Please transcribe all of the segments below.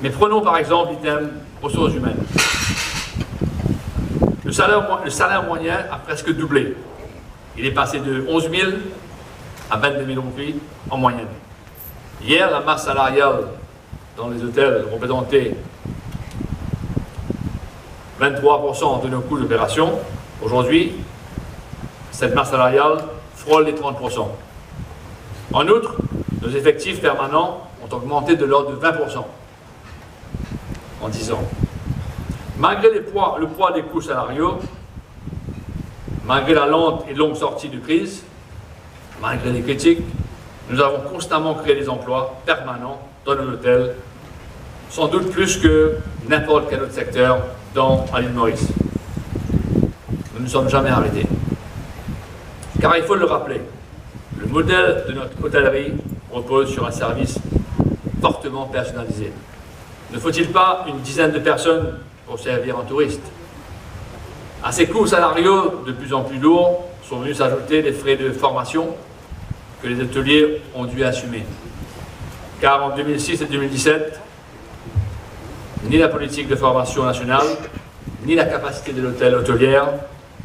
Mais prenons par exemple l'item ressources humaines. Le salaire moyen a presque doublé. Il est passé de 11 000 à 22 000 roupies en moyenne. Hier, la masse salariale dans les hôtels représentait 23% de nos coûts d'opération. Aujourd'hui, cette masse salariale frôle les 30%. En outre, nos effectifs permanents ont augmenté de l'ordre de 20% en 10 ans. Malgré le poids des coûts salariaux, malgré la lente et longue sortie de crise, malgré les critiques, nous avons constamment créé des emplois permanents dans nos hôtels, sans doute plus que n'importe quel autre secteur à l'île Maurice. Nous ne nous sommes jamais arrêtés. Car il faut le rappeler, le modèle de notre hôtellerie repose sur un service fortement personnalisé. Ne faut-il pas une dizaine de personnes pour servir un touriste? À ces coûts salariaux de plus en plus lourds sont venus s'ajouter des frais de formation que les hôteliers ont dû assumer. Car en 2006 et 2017, ni la politique de formation nationale, ni la capacité de l'hôtel hôtelière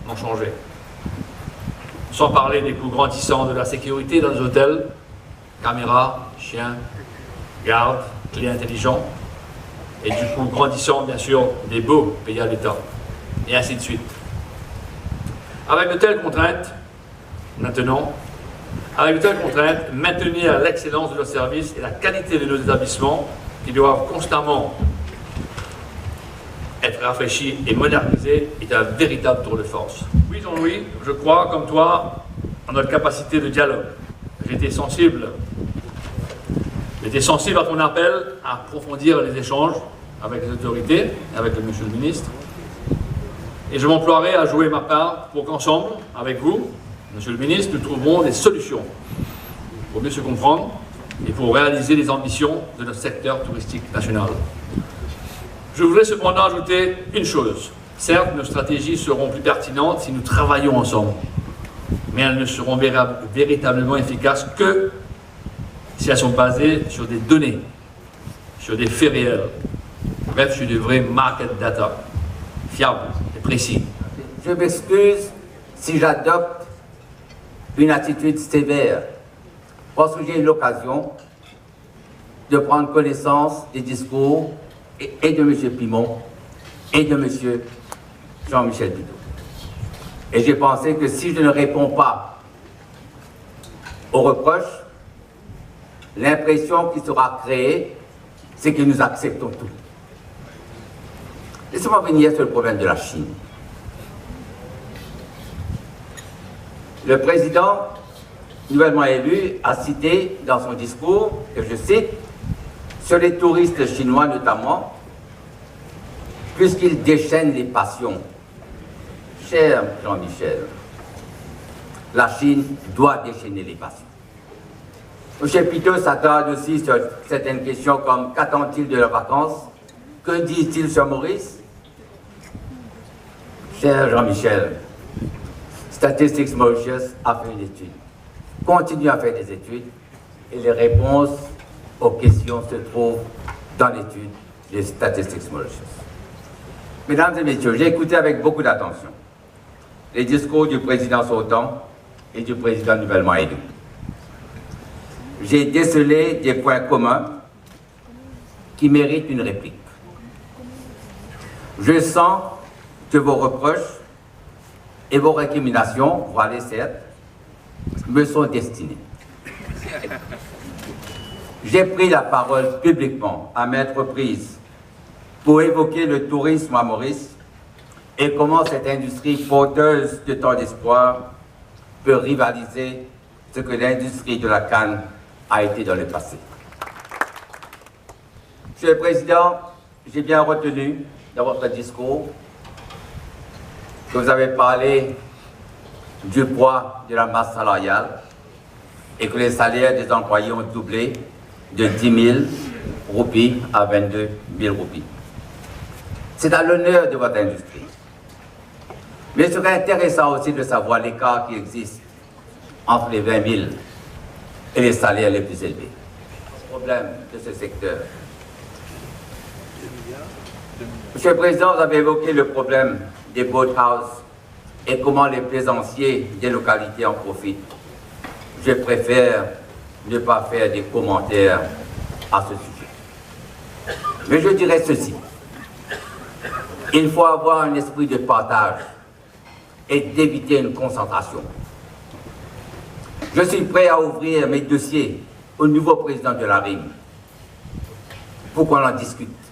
n'ont changé. Sans parler des coûts grandissants de la sécurité dans les hôtels, caméras, chiens, gardes, clés intelligents, et du coût grandissant, bien sûr, des baux payés à l'État, et ainsi de suite. Avec de telles contraintes, maintenir l'excellence de nos services et la qualité de nos établissements, qui doivent constamment être rafraîchis et modernisés, est un véritable tour de force. Oui, Jean-Louis, je crois, comme toi, en notre capacité de dialogue. J'étais sensible à ton appel à approfondir les échanges avec les autorités, avec le Monsieur le Ministre. Et je m'emploierai à jouer ma part pour qu'ensemble, avec vous, Monsieur le Ministre, nous trouverons des solutions pour mieux se comprendre et pour réaliser les ambitions de notre secteur touristique national. Je voudrais cependant ajouter une chose. Certes, nos stratégies seront plus pertinentes si nous travaillons ensemble, mais elles ne seront véritablement efficaces que si elles sont basées sur des données, sur des faits réels, bref, sur des vrais market data, fiables et précis. Je m'excuse si j'adopte une attitude sévère, parce que j'ai eu l'occasion de prendre connaissance des discours et de M. Pimon et de M. Jean-Michel Bidault. Et j'ai pensé que si je ne réponds pas aux reproches, l'impression qui sera créée, c'est que nous acceptons tout. Laissez-moi venir sur le problème de la Chine. Le président nouvellement élu a cité dans son discours, que je cite, sur les touristes chinois notamment, puisqu'ils déchaînent les passions. Cher Jean-Michel, la Chine doit déchaîner les passions. M. Pitot s'attarde aussi sur certaines questions comme qu'attend-il de leurs vacances? Que dit-il sur Maurice? Cher Jean-Michel, Statistics Mauritius a fait une étude, continue à faire des études, et les réponses aux questions se trouvent dans l'étude des Statistics Mauritius. Mesdames et messieurs, j'ai écouté avec beaucoup d'attention les discours du président sortant et du président nouvellement élu. J'ai décelé des points communs qui méritent une réplique. Je sens que vos reproches et vos récriminations, voilà certes, me sont destinés. J'ai pris la parole publiquement à maintes reprises pour évoquer le tourisme à Maurice et comment cette industrie porteuse de tant d'espoir peut rivaliser ce que l'industrie de la canne a été dans le passé. Monsieur le Président, j'ai bien retenu dans votre discours que vous avez parlé du poids de la masse salariale et que les salaires des employés ont doublé de 10 000 roupies à 22 000 roupies. C'est à l'honneur de votre industrie. Mais il serait intéressant aussi de savoir l'écart qui existe entre les 20 000 et les salaires les plus élevés. Le problème de ce secteur Monsieur le Président, vous avez évoqué le problème des boathouses et comment les plaisanciers des localités en profitent. Je préfère ne pas faire des commentaires à ce sujet. Mais je dirais ceci. Il faut avoir un esprit de partage et d'éviter une concentration. Je suis prêt à ouvrir mes dossiers au nouveau président de la RIM pour qu'on en discute.